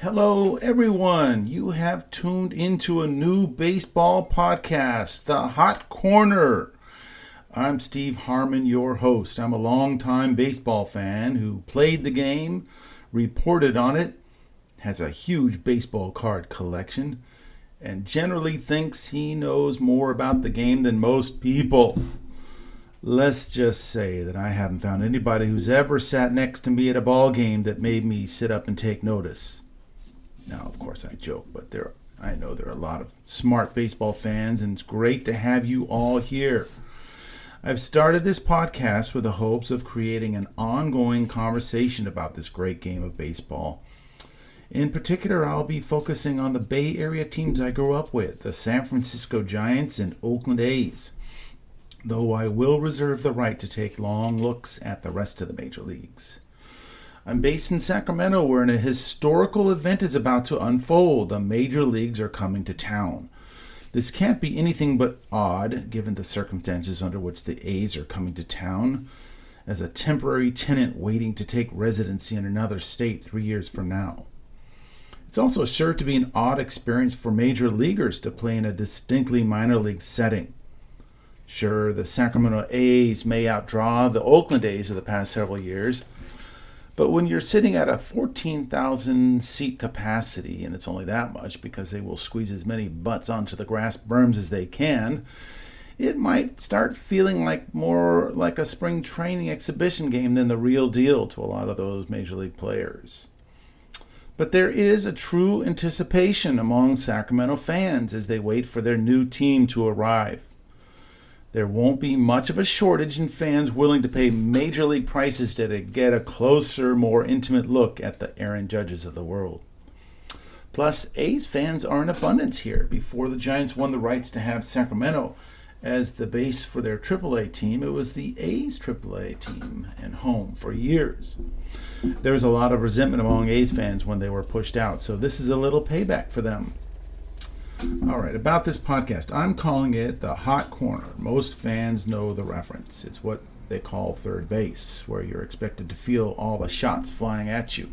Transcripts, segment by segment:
Hello, everyone. You have tuned into a new baseball podcast, The Hot Corner. I'm Steve Harmon, your host. I'm a longtime baseball fan who played the game, reported on it, has a huge baseball card collection, and generally thinks he knows more about the game than most people. Let's just say that I haven't found anybody who's ever sat next to me at a ball game that made me sit up and take notice. Now, of course, I joke, but I know there are a lot of smart baseball fans, and it's great to have you all here. I've started this podcast with the hopes of creating an ongoing conversation about this great game of baseball. In particular, I'll be focusing on the Bay Area teams I grew up with, the San Francisco Giants and Oakland A's, though I will reserve the right to take long looks at the rest of the major leagues. I'm based in Sacramento, where a historical event is about to unfold. The major leagues are coming to town. This can't be anything but odd, given the circumstances under which the A's are coming to town, as a temporary tenant waiting to take residency in another state 3 years from now. It's also sure to be an odd experience for major leaguers to play in a distinctly minor league setting. Sure, the Sacramento A's may outdraw the Oakland A's of the past several years, but when you're sitting at a 14,000 seat capacity, and it's only that much because they will squeeze as many butts onto the grass berms as they can, it might start feeling more like a spring training exhibition game than the real deal to a lot of those major league players. But there is a true anticipation among Sacramento fans as they wait for their new team to arrive. There won't be much of a shortage in fans willing to pay major league prices to get a closer, more intimate look at the Aaron Judges of the world. Plus, A's fans are in abundance here. Before the Giants won the rights to have Sacramento as the base for their AAA team, it was the A's AAA team and home for years. There was a lot of resentment among A's fans when they were pushed out, so this is a little payback for them. All right, about this podcast, I'm calling it the Hot Corner. Most fans know the reference. It's what they call third base, where you're expected to feel all the shots flying at you.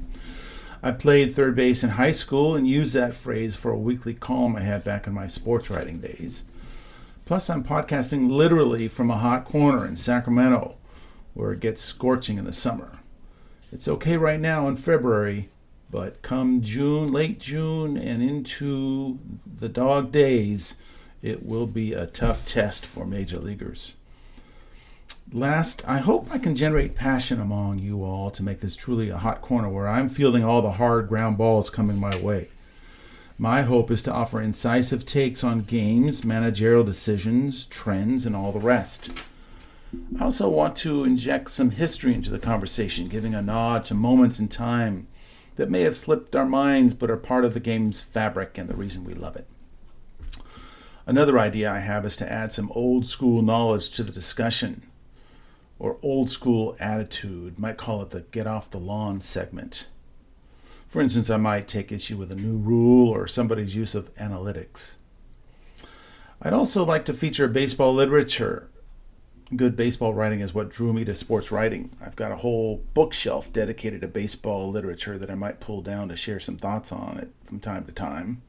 I played third base in high school and used that phrase for a weekly column I had back in my sports writing days. Plus, I'm podcasting literally from a hot corner in Sacramento, where it gets scorching in the summer. It's okay right now in February, but come June, late June, and into the dog days, it will be a tough test for major leaguers. Last, I hope I can generate passion among you all to make this truly a hot corner where I'm fielding all the hard ground balls coming my way. My hope is to offer incisive takes on games, managerial decisions, trends, and all the rest. I also want to inject some history into the conversation, giving a nod to moments in time that may have slipped our minds but are part of the game's fabric and the reason we love it. Another idea I have is to add some old school knowledge to the discussion, or old school attitude. Might call it the get off the lawn segment. For instance, I might take issue with a new rule or somebody's use of analytics. I'd also like to feature baseball literature. Good baseball writing is what drew me to sports writing. I've got a whole bookshelf dedicated to baseball literature that I might pull down to share some thoughts on it from time to time.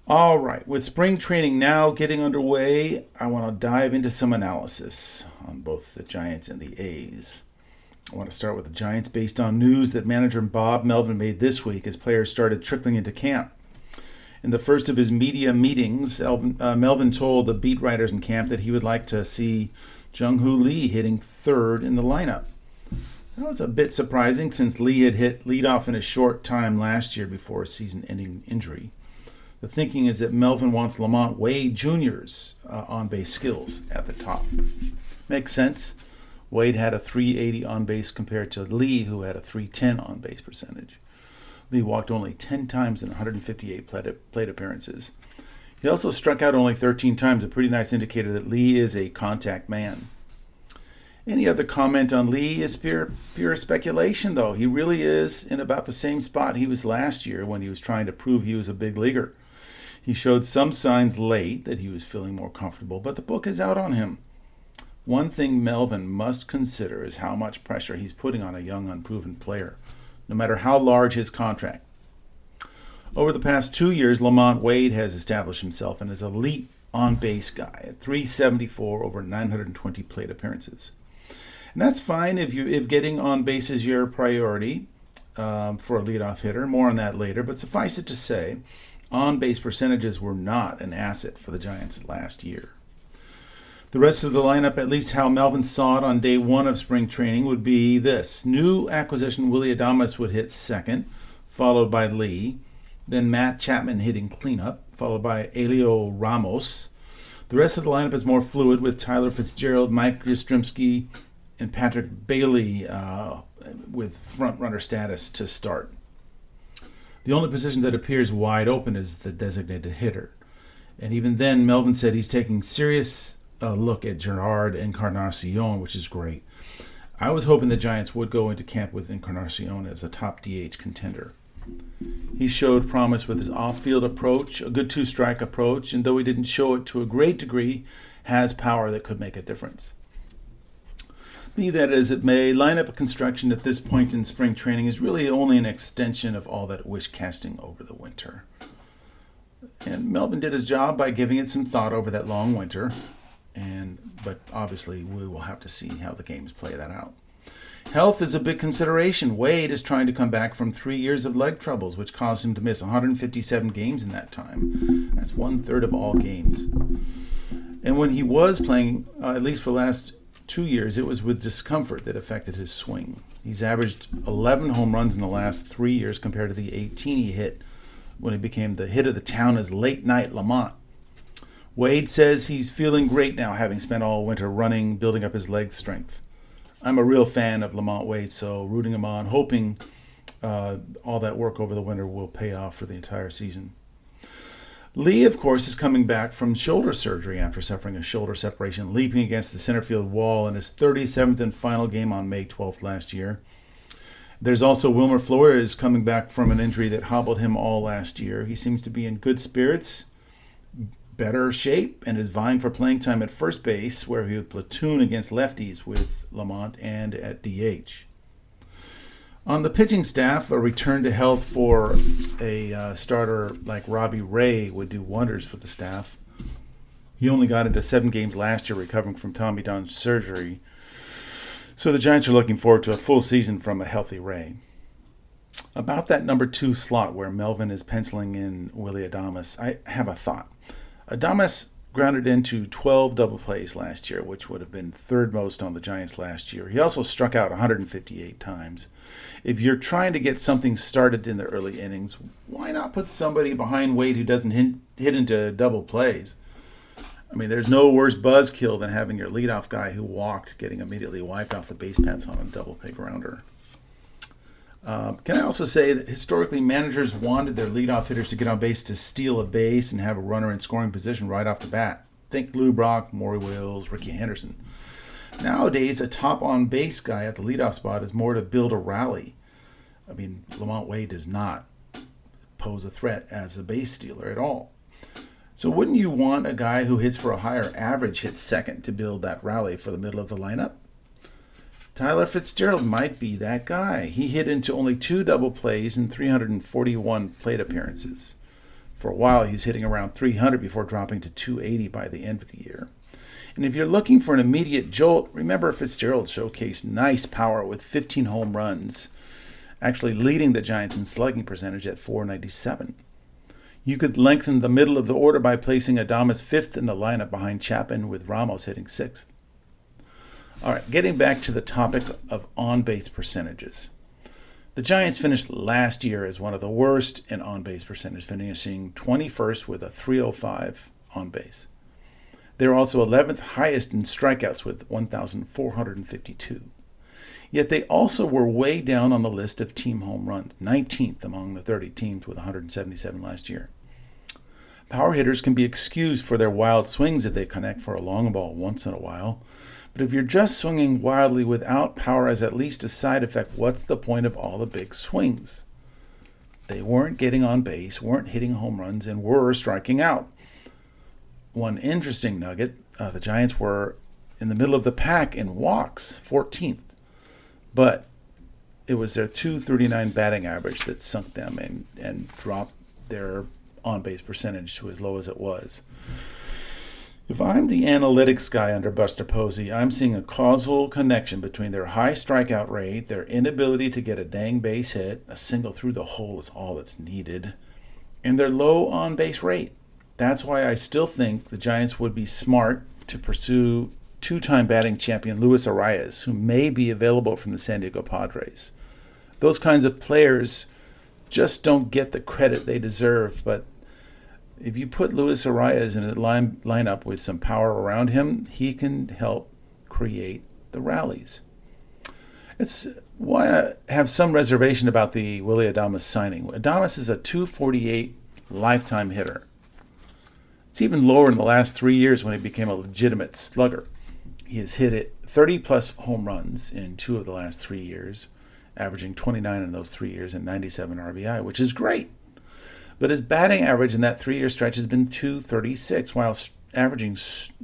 All right, with spring training now getting underway, I want to dive into some analysis on both the Giants and the A's. I want to start with the Giants based on news that manager Bob Melvin made this week as players started trickling into camp. In the first of his media meetings, Melvin told the beat writers in camp that he would like to see Jung-Hoo Lee hitting third in the lineup. That was a bit surprising since Lee had hit leadoff in a short time last year before a season-ending injury. The thinking is that Melvin wants Lamont Wade Jr.'s on-base skills at the top. Makes sense. Wade had a .380 on-base compared to Lee, who had a .310 on-base percentage. Lee walked only 10 times in 158 plate appearances. He also struck out only 13 times, a pretty nice indicator that Lee is a contact man. Any other comment on Lee is pure speculation, though. He really is in about the same spot he was last year when he was trying to prove he was a big leaguer. He showed some signs late that he was feeling more comfortable, but the book is out on him. One thing Melvin must consider is how much pressure he's putting on a young, unproven player, no matter how large his contract. Over the past 2 years, Lamont Wade has established himself as an elite on-base guy at 374 over 920 plate appearances. And that's fine if getting on base is your priority for a leadoff hitter. More on that later. But suffice it to say, on-base percentages were not an asset for the Giants last year. The rest of the lineup, at least how Melvin saw it on day one of spring training, would be this. New acquisition Willy Adames would hit second, followed by Lee. Then Matt Chapman hitting cleanup, followed by Elio Ramos. The rest of the lineup is more fluid with Tyler Fitzgerald, Mike Yastrzemski, and Patrick Bailey with front-runner status to start. The only position that appears wide open is the designated hitter. And even then, Melvin said he's taking serious look at Gerard Encarnacion, which is great. I was hoping the Giants would go into camp with Encarnacion as a top DH contender. He showed promise with his off-field approach, a good two-strike approach, and though he didn't show it to a great degree, has power that could make a difference. Be that as it may, lineup construction at this point in spring training is really only an extension of all that wish casting over the winter. And Melvin did his job by giving it some thought over that long winter, but obviously we will have to see how the games play that out. Health is a big consideration. Wade is trying to come back from 3 years of leg troubles, which caused him to miss 157 games in that time. That's 1/3 of all games. And when he was playing, at least for the last 2 years, it was with discomfort that affected his swing. He's averaged 11 home runs in the last 3 years compared to the 18 he hit when he became the hit of the town as late night Lamont. Wade says he's feeling great now, having spent all winter running, building up his leg strength. I'm a real fan of Lamont Wade, so rooting him on, hoping all that work over the winter will pay off for the entire season. Lee, of course, is coming back from shoulder surgery after suffering a shoulder separation, leaping against the center field wall in his 37th and final game on May 12th last year. There's also Wilmer Flores coming back from an injury that hobbled him all last year. He seems to be in good spirits, better shape, and is vying for playing time at first base, where he would platoon against lefties with Lamont and at DH. On the pitching staff, a return to health for a starter like Robbie Ray would do wonders for the staff. He only got into 7 games last year recovering from Tommy John surgery, so the Giants are looking forward to a full season from a healthy Ray. About that number 2 slot where Melvin is penciling in Willy Adames, I have a thought. Adames grounded into 12 double plays last year, which would have been third most on the Giants last year. He also struck out 158 times. If you're trying to get something started in the early innings, why not put somebody behind Wade who doesn't hit into double plays? I mean, there's no worse buzzkill than having your leadoff guy who walked getting immediately wiped off the base paths on a double play grounder. Can I also say that historically managers wanted their leadoff hitters to get on base to steal a base and have a runner in scoring position right off the bat? Think Lou Brock, Maury Wills, Ricky Henderson. Nowadays, a top on base guy at the leadoff spot is more to build a rally. I mean, Lamont Wade does not pose a threat as a base stealer at all. So wouldn't you want a guy who hits for a higher average hit second to build that rally for the middle of the lineup? Tyler Fitzgerald might be that guy. He hit into only 2 double plays in 341 plate appearances. For a while, he's hitting around 300 before dropping to 280 by the end of the year. And if you're looking for an immediate jolt, remember Fitzgerald showcased nice power with 15 home runs, actually leading the Giants in slugging percentage at .497. You could lengthen the middle of the order by placing Adames 5th in the lineup behind Chapman, with Ramos hitting 6th. All right, getting back to the topic of on-base percentages. The Giants finished last year as one of the worst in on-base percentage, finishing 21st with a .305 on base. They were also 11th highest in strikeouts with 1,452. Yet they also were way down on the list of team home runs, 19th among the 30 teams with 177 last year. Power hitters can be excused for their wild swings if they connect for a long ball once in a while. But if you're just swinging wildly without power as at least a side effect, what's the point of all the big swings? They weren't getting on base, weren't hitting home runs, and were striking out. One interesting nugget, the Giants were in the middle of the pack in walks, 14th. But it was their .239 batting average that sunk them and dropped their on-base percentage to as low as it was. If I'm the analytics guy under Buster Posey, I'm seeing a causal connection between their high strikeout rate, their inability to get a dang base hit, a single through the hole is all that's needed, and their low on-base rate. That's why I still think the Giants would be smart to pursue two-time batting champion Luis Arias, who may be available from the San Diego Padres. Those kinds of players just don't get the credit they deserve, but if you put Luis Arias in a lineup with some power around him, he can help create the rallies. It's why I have some reservation about the Willy Adames signing. Adames is a .248 lifetime hitter. It's even lower in the last 3 years when he became a legitimate slugger. He has hit it 30-plus home runs in 2 of the last 3 years, averaging 29 in those 3 years and 97 RBI, which is great. But his batting average in that 3-year stretch has been .236, while averaging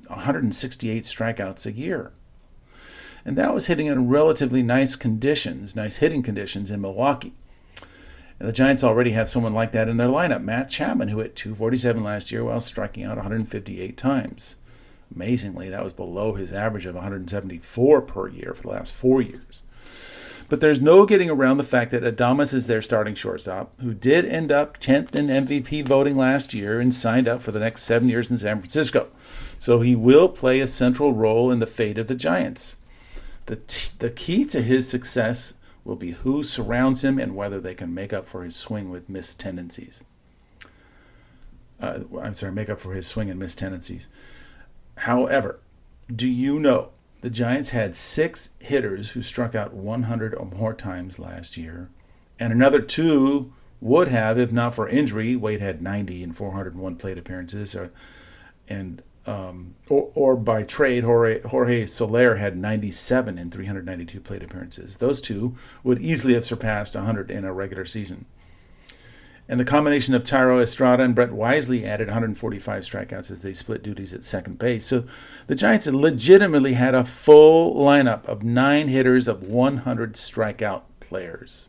168 strikeouts a year. And that was hitting in relatively nice hitting conditions in Milwaukee. And the Giants already have someone like that in their lineup, Matt Chapman, who hit .247 last year while striking out 158 times. Amazingly, that was below his average of 174 per year for the last 4 years. But there's no getting around the fact that Adames is their starting shortstop, who did end up 10th in MVP voting last year and signed up for the next 7 years in San Francisco. So he will play a central role in the fate of the Giants. The key to his success will be who surrounds him and whether they can make up for his swing with missed tendencies. Make up for his swing and missed tendencies. However, do you know the Giants had 6 hitters who struck out 100 or more times last year, and another 2 would have if not for injury. Wade had 90 in 401 plate appearances, or by trade, Jorge Soler had 97 in 392 plate appearances. Those 2 would easily have surpassed 100 in a regular season. And the combination of Thairo Estrada and Brett Wisely added 145 strikeouts as they split duties at second base. So the Giants legitimately had a full lineup of 9 hitters of 100 strikeout players.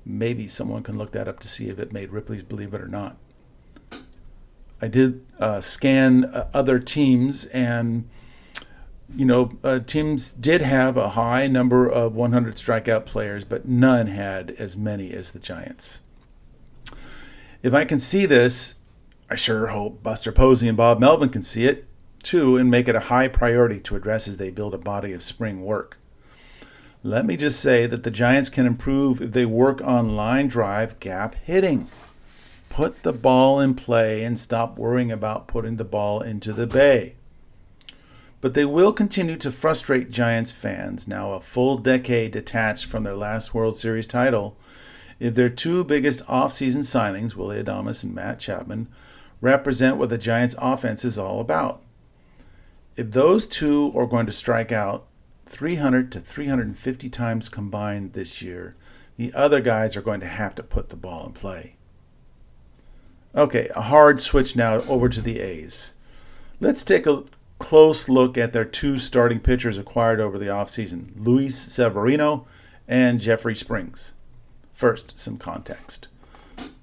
Maybe someone can look that up to see if it made Ripley's believe it or not. I did scan other teams, and teams did have a high number of 100 strikeout players, but none had as many as the Giants. If I can see this, I sure hope Buster Posey and Bob Melvin can see it too and make it a high priority to address as they build a body of spring work. Let me just say that the Giants can improve if they work on line drive gap hitting. Put the ball in play and stop worrying about putting the ball into the bay. But they will continue to frustrate Giants fans, now a full decade detached from their last World Series title, if their 2 biggest offseason signings, Willy Adames and Matt Chapman, represent what the Giants' offense is all about. If those 2 are going to strike out 300 to 350 times combined this year, the other guys are going to have to put the ball in play. Okay, a hard switch now over to the A's. Let's take a close look at their 2 starting pitchers acquired over the offseason, Luis Severino and Jeffrey Springs. First, some context.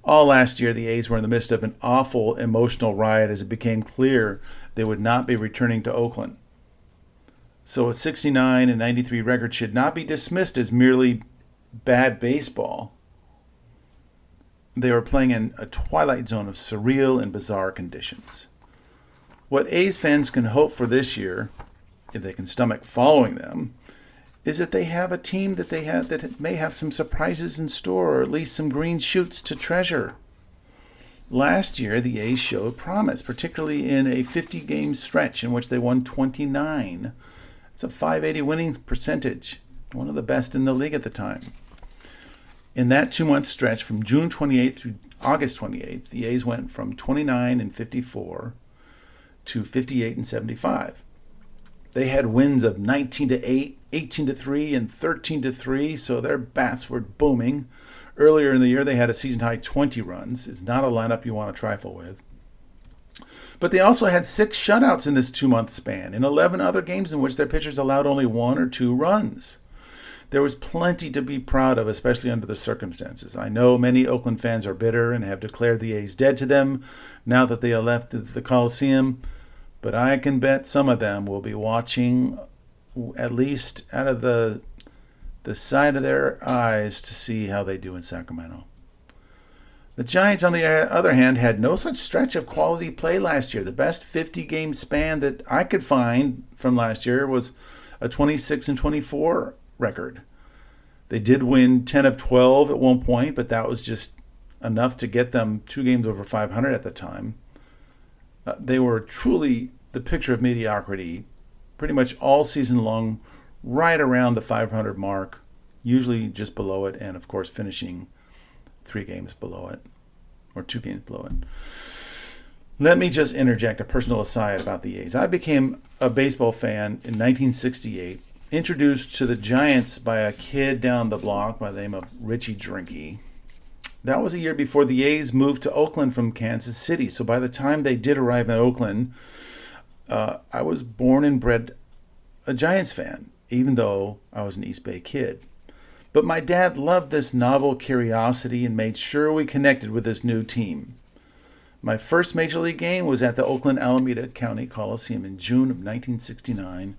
All last year, the A's were in the midst of an awful emotional riot as it became clear they would not be returning to Oakland. So a 69 and 93 record should not be dismissed as merely bad baseball. They were playing in a twilight zone of surreal and bizarre conditions. What A's fans can hope for this year, if they can stomach following them, is that they have a team that may have some surprises in store, or at least some green shoots to treasure. Last year, the A's showed promise, particularly in a 50-game stretch in which they won 29. It's a .580 winning percentage, one of the best in the league at the time. In that 2-month stretch from June 28th through August 28th, the A's went from 29 and 54 to 58 and 75. They had wins of 19-8, 18-3, and 13-3, so their bats were booming. Earlier in the year, they had a season-high 20 runs. It's not a lineup you want to trifle with. But they also had 6 shutouts in this 2-month span, in 11 other games in which their pitchers allowed only 1 or 2 runs. There was plenty to be proud of, especially under the circumstances. I know many Oakland fans are bitter and have declared the A's dead to them now that they have left the Coliseum, but I can bet some of them will be watching at least out of the side of their eyes to see how they do in Sacramento. The Giants, on the other hand, had no such stretch of quality play last year. The best 50-game span that I could find from last year was a 26-24 record. They did win 10 of 12 at one point, but that was just enough to get them 2 games over 500 at the time. They were truly the picture of mediocrity pretty much all season long, right around the 500 mark, usually just below it, and of course finishing 3 games below it, or 2 games below it. Let me just interject a personal aside about the A's. I became a baseball fan in 1968, introduced to the Giants by a kid down the block by the name of Richie Drinky. That was a year before the A's moved to Oakland from Kansas City, so by the time they did arrive in Oakland, I was born and bred a Giants fan, even though I was an East Bay kid. But my dad loved this novel curiosity and made sure we connected with this new team. My first Major League game was at the Oakland Alameda County Coliseum in June of 1969.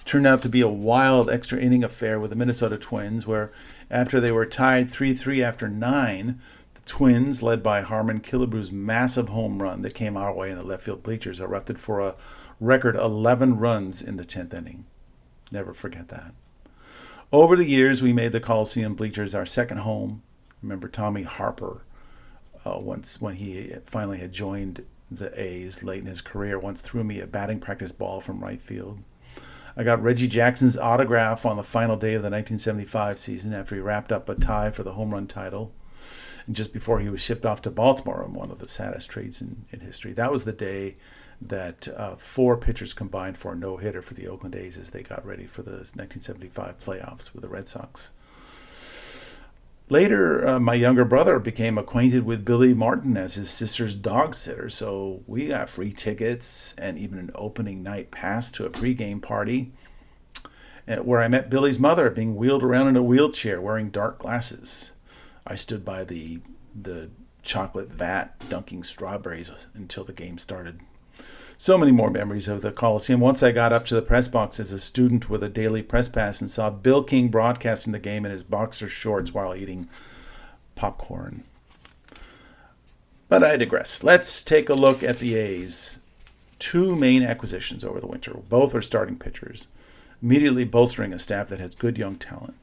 Turned out to be a wild extra inning affair with the Minnesota Twins, where after they were tied 3-3 after 9, the Twins, led by Harmon Killebrew's massive home run that came our way in the left field bleachers, erupted for a record 11 runs in the 10th inning. Never forget that. Over the years, we made the Coliseum bleachers our second home. Remember Tommy Harper, once when he finally had joined the A's late in his career, once threw me a batting practice ball from right field. I got Reggie Jackson's autograph on the final day of the 1975 season after he wrapped up a tie for the home run title, and just before he was shipped off to Baltimore in one of the saddest trades in history. That was the day that 4 pitchers combined for a no-hitter for the Oakland A's as they got ready for the 1975 playoffs with the Red Sox. Later, my younger brother became acquainted with Billy Martin as his sister's dog sitter, so we got free tickets and even an opening night pass to a pregame party where I met Billy's mother being wheeled around in a wheelchair wearing dark glasses. I stood by the chocolate vat dunking strawberries until the game started. So many more memories of the Coliseum. Once I got up to the press box as a student with a daily press pass and saw Bill King broadcasting the game in his boxer shorts while eating popcorn. But I digress. Let's take a look at the A's 2 main acquisitions over the winter. Both are starting pitchers, immediately bolstering a staff that has good young talent.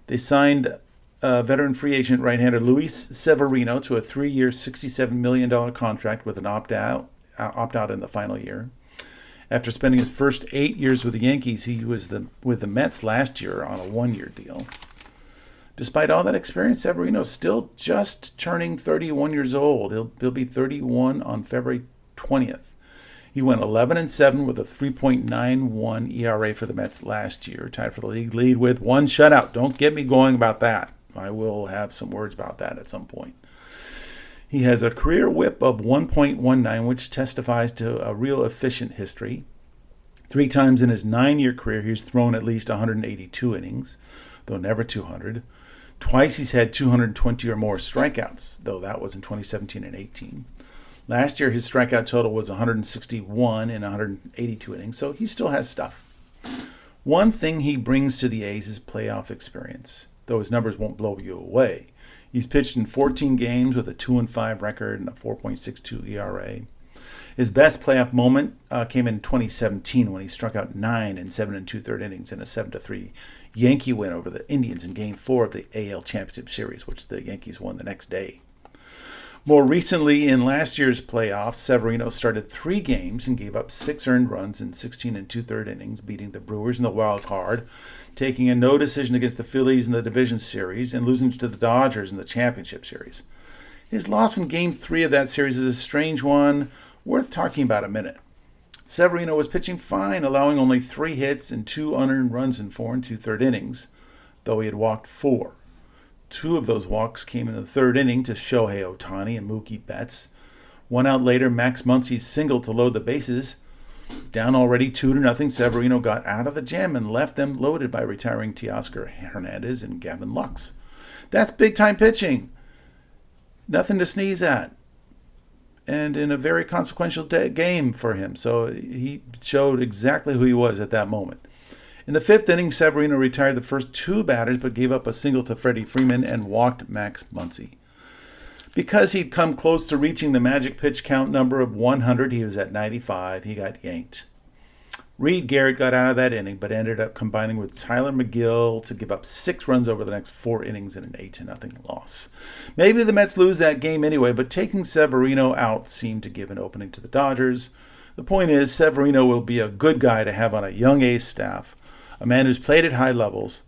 They signed veteran free agent right-hander Luis Severino to a 3-year, $67 million contract with an opt-out in the final year. After spending his first 8 years with the Yankees, he was with the Mets last year on a 1-year deal. Despite all that experience, Severino's still just turning 31 years old. He'll be 31 on February 20th. He went 11-7 with a 3.91 ERA for the Mets last year, tied for the league lead with 1 shutout. Don't get me going about that. I will have some words about that at some point. He has a career whip of 1.19, which testifies to a real efficient history. 3 times in his 9-year career, he's thrown at least 182 innings, though never 200. Twice he's had 220 or more strikeouts, though that was in 2017 and 18. Last year, his strikeout total was 161 in 182 innings, so he still has stuff. One thing he brings to the A's is playoff experience, though his numbers won't blow you away. He's pitched in 14 games with a 2-5 record and a 4.62 ERA. His best playoff moment came in 2017 when he struck out 9 in 7 2/3 innings in a 7-3 Yankee win over the Indians in Game 4 of the AL Championship Series, which the Yankees won the next day. More recently, in last year's playoffs, Severino started 3 games and gave up 6 earned runs in 16 2/3 innings, beating the Brewers in the wild card, taking a no decision against the Phillies in the division series, and losing to the Dodgers in the championship series. His loss in Game 3 of that series is a strange one, worth talking about a minute. Severino was pitching fine, allowing only 3 hits and 2 unearned runs in 4 2/3 innings, though he had walked 4. 2 of those walks came in the 3rd inning to Shohei Ohtani and Mookie Betts. 1 out later, Max Muncy's single to load the bases. Down already 2-0, Severino got out of the jam and left them loaded by retiring Teoscar Hernandez and Gavin Lux. That's big-time pitching. Nothing to sneeze at. And in a very consequential game for him. So he showed exactly who he was at that moment. In the 5th inning, Severino retired the first 2 batters but gave up a single to Freddie Freeman and walked Max Muncy. Because he'd come close to reaching the magic pitch count number of 100, he was at 95, he got yanked. Reed Garrett got out of that inning, but ended up combining with Tyler McGill to give up 6 runs over the next 4 innings in an 8-0 loss. Maybe the Mets lose that game anyway, but taking Severino out seemed to give an opening to the Dodgers. The point is, Severino will be a good guy to have on a young A's staff, a man who's played at high levels.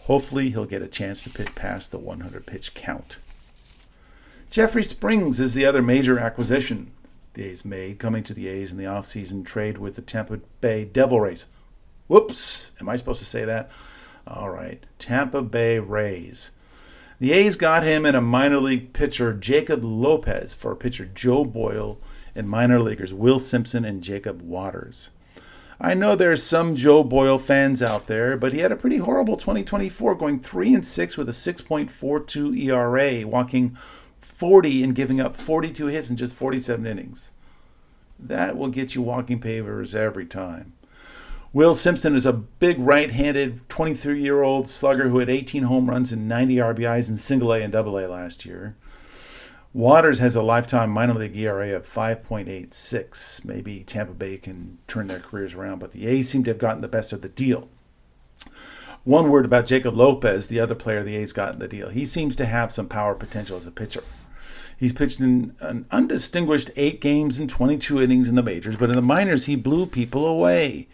Hopefully he'll get a chance to pitch past the 100-pitch count. Jeffrey Springs is the other major acquisition the A's made, coming to the A's in the offseason trade with the Tampa Bay Devil Rays. Whoops, am I supposed to say that? All right, Tampa Bay Rays. The A's got him and a minor league pitcher, Jacob Lopez, for pitcher Joe Boyle and minor leaguers Will Simpson and Jacob Waters. I know there's some Joe Boyle fans out there, but he had a pretty horrible 2024, going 3-6 with a 6.42 ERA, walking 40 and giving up 42 hits in just 47 innings. That will get you walking pavers every time. Will Simpson is a big right-handed 23-year-old slugger who had 18 home runs and 90 RBIs in single A and double A last year. Waters has a lifetime minor league ERA of 5.86. Maybe Tampa Bay can turn their careers around, but the A's seem to have gotten the best of the deal. One word about Jacob Lopez, the other player the A's got in the deal. He seems to have some power potential as a pitcher. He's pitched in an undistinguished 8 games and 22 innings in the majors, but in the minors he blew people away.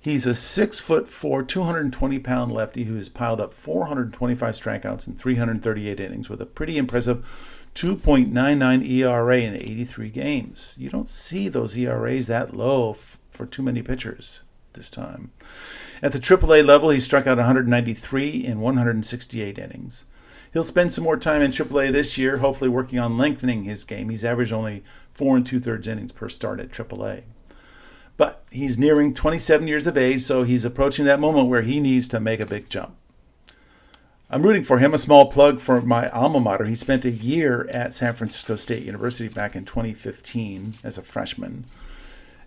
He's a 6'4", 220-pound lefty who has piled up 425 strikeouts in 338 innings with a pretty impressive 2.99 ERA in 83 games. You don't see those ERAs that low for too many pitchers this time. At the AAA level, he struck out 193 in 168 innings. He'll spend some more time in AAA this year, hopefully working on lengthening his game. He's averaged only 4 2/3 innings per start at AAA. But he's nearing 27 years of age, so he's approaching that moment where he needs to make a big jump. I'm rooting for him. A small plug for my alma mater. He spent a year at San Francisco State University back in 2015 as a freshman.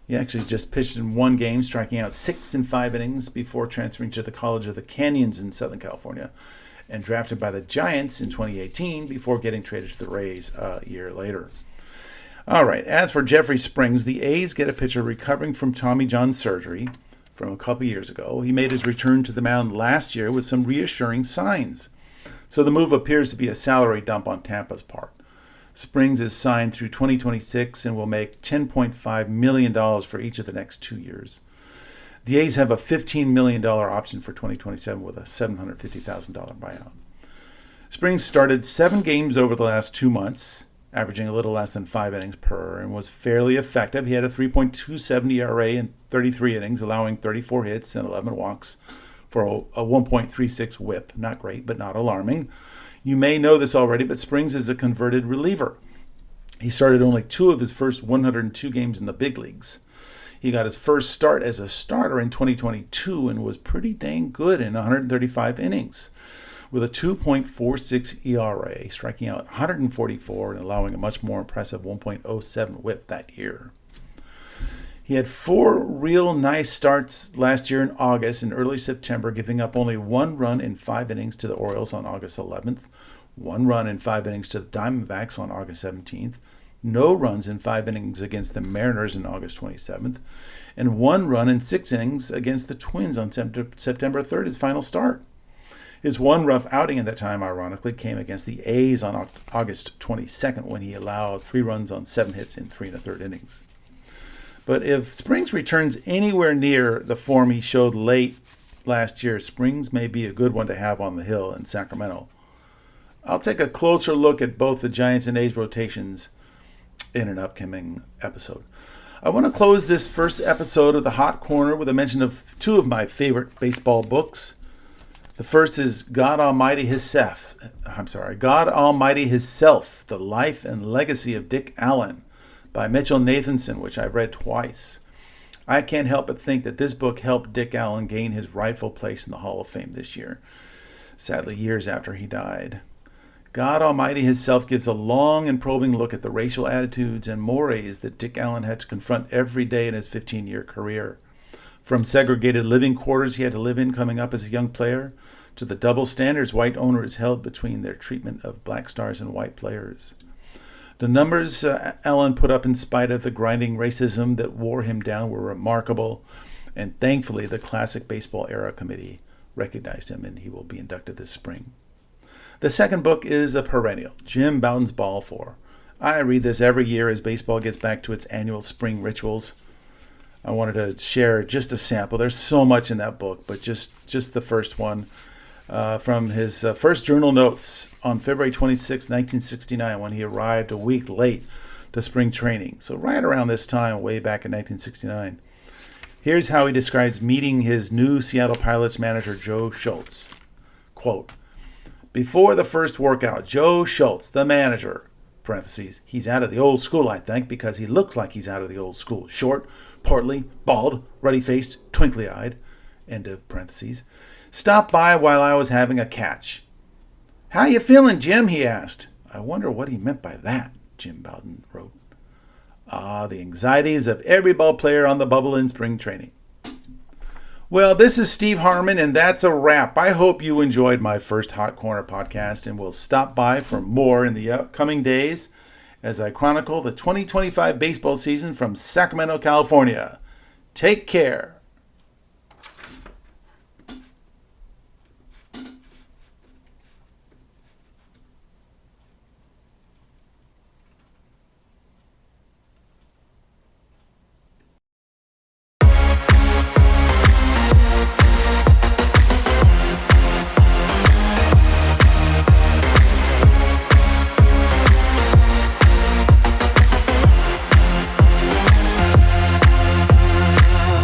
He actually just pitched in 1 game, striking out 6 in 5 innings before transferring to the College of the Canyons in Southern California, and drafted by the Giants in 2018 before getting traded to the Rays a year later. All right, as for Jeffrey Springs, the A's get a pitcher recovering from Tommy John surgery from a couple years ago. He made his return to the mound last year with some reassuring signs. So the move appears to be a salary dump on Tampa's part. Springs is signed through 2026 and will make $10.5 million for each of the next 2 years. The A's have a $15 million option for 2027 with a $750,000 buyout. Springs started 7 games over the last 2 months, averaging a little less than 5 innings per, and was fairly effective. He had a 3.27 ERA in 33 innings, allowing 34 hits and 11 walks for a 1.36 whip. Not great, but not alarming. You may know this already, but Springs is a converted reliever. He started only 2 of his first 102 games in the big leagues. He got his first start as a starter in 2022 and was pretty dang good in 135 innings with a 2.46 ERA, striking out 144 and allowing a much more impressive 1.07 whip that year. He had 4 real nice starts last year in August and early September, giving up only 1 run in 5 innings to the Orioles on August 11th, 1 run in 5 innings to the Diamondbacks on August 17th, no runs in 5 innings against the Mariners on August 27th, and 1 run in 6 innings against the Twins on September 3rd, his final start. His one rough outing at that time, ironically, came against the A's on August 22nd when he allowed 3 runs on 7 hits in 3 1/3 innings. But if Springs returns anywhere near the form he showed late last year, Springs may be a good one to have on the hill in Sacramento. I'll take a closer look at both the Giants and A's rotations in an upcoming episode. I want to close this first episode of the Hot Corner with a mention of 2 of my favorite baseball books. The first is God Almighty Himself, The Life and Legacy of Dick Allen by Mitchell Nathanson, which I've read twice. I can't help but think that this book helped Dick Allen gain his rightful place in the Hall of Fame this year, sadly years after he died. God Almighty himself gives a long and probing look at the racial attitudes and mores that Dick Allen had to confront every day in his 15-year career. From segregated living quarters he had to live in coming up as a young player, to the double standards white owners held between their treatment of black stars and white players. The numbers Allen put up in spite of the grinding racism that wore him down were remarkable, and thankfully the Classic Baseball Era Committee recognized him, and he will be inducted this spring. The second book is a perennial, Jim Bowden's Ball 4. I read this every year as baseball gets back to its annual spring rituals. I wanted to share just a sample. There's so much in that book, but just the first one from his first journal notes on February 26, 1969, when he arrived a week late to spring training. So right around this time, way back in 1969. Here's how he describes meeting his new Seattle Pilots manager, Joe Schultz. Quote, "Before the first workout, Joe Schultz, the manager, parentheses, he's out of the old school, I think, because he looks like he's out of the old school. Short, portly, bald, ruddy-faced, twinkly-eyed, end of parentheses, stopped by while I was having a catch. 'How you feeling, Jim?' he asked. I wonder what he meant by that," Jim Bowden wrote. The anxieties of every ball player on the bubble in spring training. Well, this is Steve Harmon, and that's a wrap. I hope you enjoyed my first Hot Corner podcast, and will stop by for more in the upcoming days as I chronicle the 2025 baseball season from Sacramento, California. Take care.